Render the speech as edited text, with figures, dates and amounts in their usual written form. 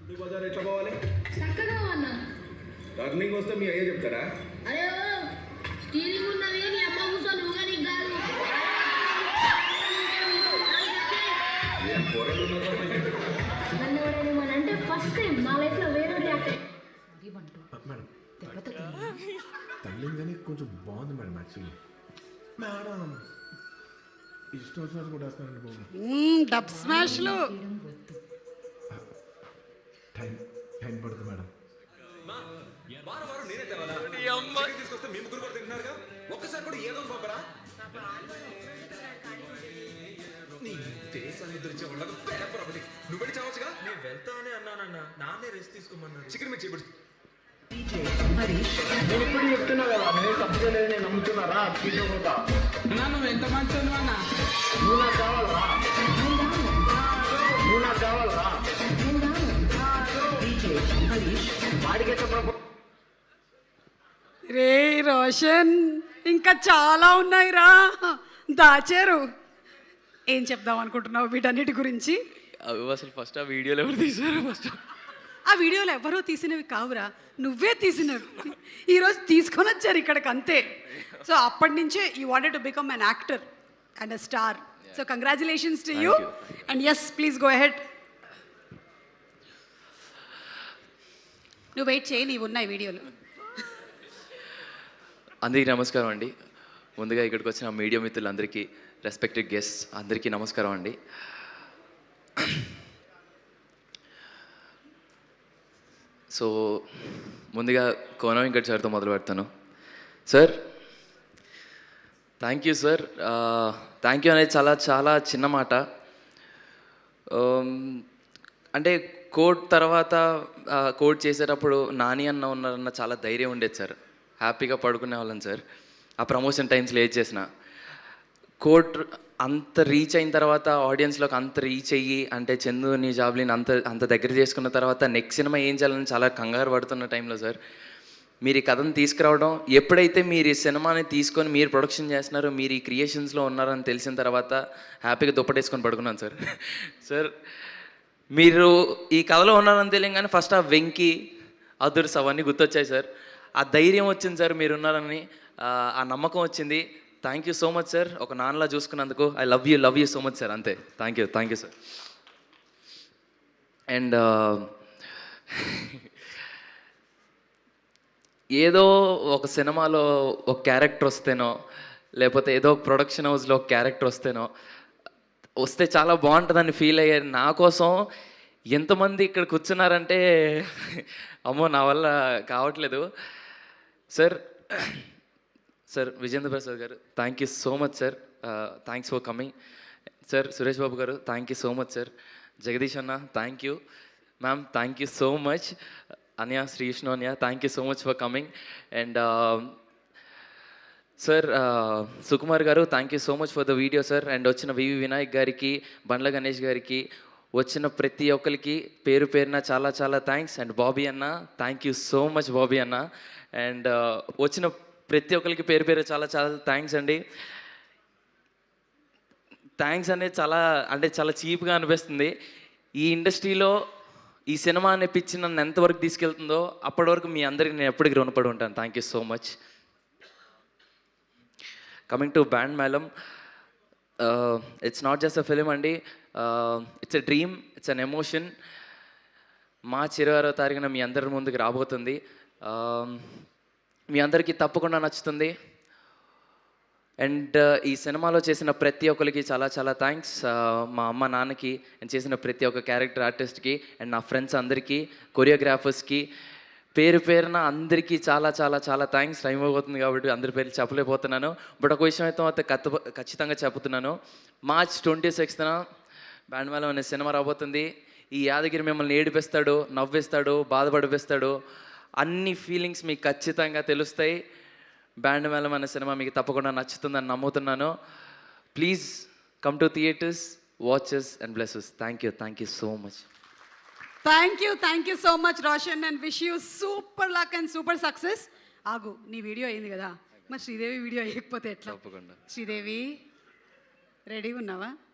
బజార్ ఎట్లా పోవాలి? చక్కగా అన్న టర్నింగ్ వస్తే మీ అయ్యే చెప్తారా? అరే స్టీరింగ్ ఉన్నది నీ అమ్మ కూర్చొని నువ్వుగా నీకు కాదు. ఏం కూరలు నన్ను ఎవరైనా అంటే ఫస్ట్ టైం నా లైఫ్లో వేరే రియాక్ట్ మేడం తగిలింది కానీ కొంచెం బాగుంది మేడం. యాక్చువల్లీ మేడం ఇష్టం వచ్చినట్టు కూడా వేస్తున్నారండి బాబు. డబ్ స్మాష్లు టైం పడుతుంది మేడం. వారం నేనే తెవాలా? తీసుకొస్తే మీ ముగ్గురు కూడా తింటున్నారుగా, ఒక్కసారి కూడా ఏదో పంపరా? నీ దేశాన్ని ఎదురించే వాళ్ళకు పేపర్ ఒకటి నువ్వు వెళ్ళి చావచ్చుగా. నేను వెళ్తానే అన్నానన్న, నాన్నే రెస్ట్ తీసుకోమన్నారు. చికెన్ మిర్చి ఇప్పుడు నేను ఇప్పుడు చెప్తున్నా కదా, నేను తప్పు చేయలేదు, నేను నమ్ముతున్నారా తీసుకోపోతా. నువ్వు ఎంత మంచి అన్న నువ్వు నాకు కావాలరా, నువ్వు నాకు కావాలరా. వాడికి ఎట్లా రే రోషన్, ఇంకా చాలా ఉన్నాయిరా దాచారు. ఏం చెప్దాం అనుకుంటున్నావు వీటన్నిటి గురించి? అవి అసలు ఫస్ట్ ఆ వీడియోలు ఎవరు తీశారు? ఫస్ట్ ఆ వీడియోలు ఎవరో తీసినవి కావురా, నువ్వే తీసినవి. ఈరోజు తీసుకొని వచ్చారు ఇక్కడికి, అంతే. సో అప్పటి నుంచే you wanted to become an actor and a star. So congratulations to you. And yes, please go ahead. నువ్వు వెయిట్ చేయి, నీవు ఉన్నాయి వీడియోలు. అందరికీ నమస్కారం అండి. ముందుగా ఇక్కడికి వచ్చిన మీడియా మిత్రులందరికీ, రెస్పెక్టెడ్ గెస్ట్స్ అందరికీ నమస్కారం అండి. సో ముందుగా కోన వెంకట్ సార్తో మొదలు పెడతాను. Sir, thank you sir. Thank you అనేది చాలా చాలా చిన్న మాట. అంటే కోడ్ తర్వాత కోడ్ చేసేటప్పుడు నాని అన్న ఉన్నారన్న చాలా ధైర్యం ఉండేది సార్. హ్యాపీగా పడుకునే వాళ్ళం సార్. ఆ ప్రమోషన్ టైమ్స్లో ఏది చేసిన కోడ్ అంత రీచ్ అయిన తర్వాత, ఆడియన్స్లోకి అంత రీచ్ అయ్యి, అంటే చందుని జాబ్లీని అంత దగ్గర చేసుకున్న తర్వాత నెక్స్ట్ సినిమా ఏం చేయాలని చాలా కంగారు పడుతున్న టైంలో సార్ మీరు ఈ కథను తీసుకురావడం, ఎప్పుడైతే మీరు ఈ సినిమాని తీసుకొని మీరు ప్రొడక్షన్ చేస్తున్నారో, మీరు ఈ క్రియేషన్స్లో ఉన్నారని తెలిసిన తర్వాత హ్యాపీగా దుప్పటేసుకొని పడుకున్నాను సార్. సార్, మీరు ఈ కథలో ఉన్నారని తెలియగానే ఫస్ట్ ఆ వెంకీ, అదుర్స్ అవన్నీ గుర్తొచ్చాయి సార్. ఆ ధైర్యం వచ్చింది సార్, మీరు ఉన్నారని ఆ నమ్మకం వచ్చింది. Thank you so much sir. ఒక నాన్నలా చూసుకున్నందుకు I love you so much sir. అంతే. Thank you sir. అండ్ ఏదో ఒక సినిమాలో ఒక క్యారెక్టర్ వస్తేనో, లేకపోతే ఏదో ఒక ప్రొడక్షన్ హౌస్లో ఒక క్యారెక్టర్ వస్తే చాలా బాగుంటుందని ఫీల్ అయ్యారు. నా కోసం ఎంతమంది ఇక్కడ కూర్చున్నారంటే అమ్మో నా వల్ల కావట్లేదు సార్. సార్ విజేంద్ర ప్రసాద్ గారు, thank you so much sir. Thanks for coming sir. Suresh Babu గారు, thank you so much sir. Jagadish అన్న, thank you. Ma'am, thank you so much. Anya, Sri Vishnu Anya, thank you so much for coming. And sir Sukumar గారు, thank you so much for the video sir. And వచ్చిన వివి వినాయక్ గారికి, బండ్ల గణేష్ గారికి, వచ్చిన ప్రతి ఒక్కరికి పేరు పేరున చాలా చాలా థ్యాంక్స్. అండ్ బాబీ అన్న, thank you so much Bobby అన్న. అండ్ వచ్చిన ప్రతి ఒక్కరికి పేరు పేరు చాలా చాలా థ్యాంక్స్ అండి. థ్యాంక్స్ అనేది చాలా చీప్గా అనిపిస్తుంది. ఈ ఇండస్ట్రీలో ఈ సినిమా అనే పిచ్చి నన్ను ఎంతవరకు తీసుకెళ్తుందో అప్పటి వరకు మీ అందరికీ నేను ఎప్పటికీ రుణపడి ఉంటాను. Thank you so much. Coming to band Melam, it's not just a film అండి, it's a dream, it's an emotion. మార్చి 26వ తారీఖున మీ అందరి ముందుకు రాబోతుంది. మీ అందరికీ తప్పకుండా నచ్చుతుంది. అండ్ ఈ సినిమాలో చేసిన ప్రతి ఒక్కరికి చాలా చాలా థ్యాంక్స్. మా అమ్మ నాన్నకి, అండ్ చేసిన ప్రతి ఒక్క క్యారెక్టర్ ఆర్టిస్ట్కి, అండ్ నా ఫ్రెండ్స్ అందరికీ, కొరియోగ్రాఫర్స్కి, పేరు పేరున అందరికీ చాలా చాలా చాలా థ్యాంక్స్. టైం అయిపోతుంది కాబట్టి అందరి పేర్లు చెప్పలేకపోతున్నాను. బట్ ఒక విషయం అయితే ఖచ్చితంగా చెప్తున్నాను. మార్చ్ 26న బ్యాండ్ మేళం అనే సినిమా రాబోతుంది. ఈ యాదగిరి మిమ్మల్ని ఏడిపిస్తాడు, నవ్విస్తాడు, బాధపడిపిస్తాడు. అన్ని ఫీలింగ్స్ మీకు ఖచ్చితంగా తెలుస్తాయి. బ్యాండ్ మేళం అనే సినిమా మీకు తప్పకుండా నచ్చుతుందని నమ్ముతున్నాను. Please come to theatres, watches and blesses. Thank you so much. Thank you so much Roshan, and wish you super luck and super success. ఆగు, నీ వీడియో అయింది కదా, మరి శ్రీదేవి వీడియో వేయకపోతే ఎట్లా? తప్పకుండా. శ్రీదేవి రెడీగా ఉన్నావా?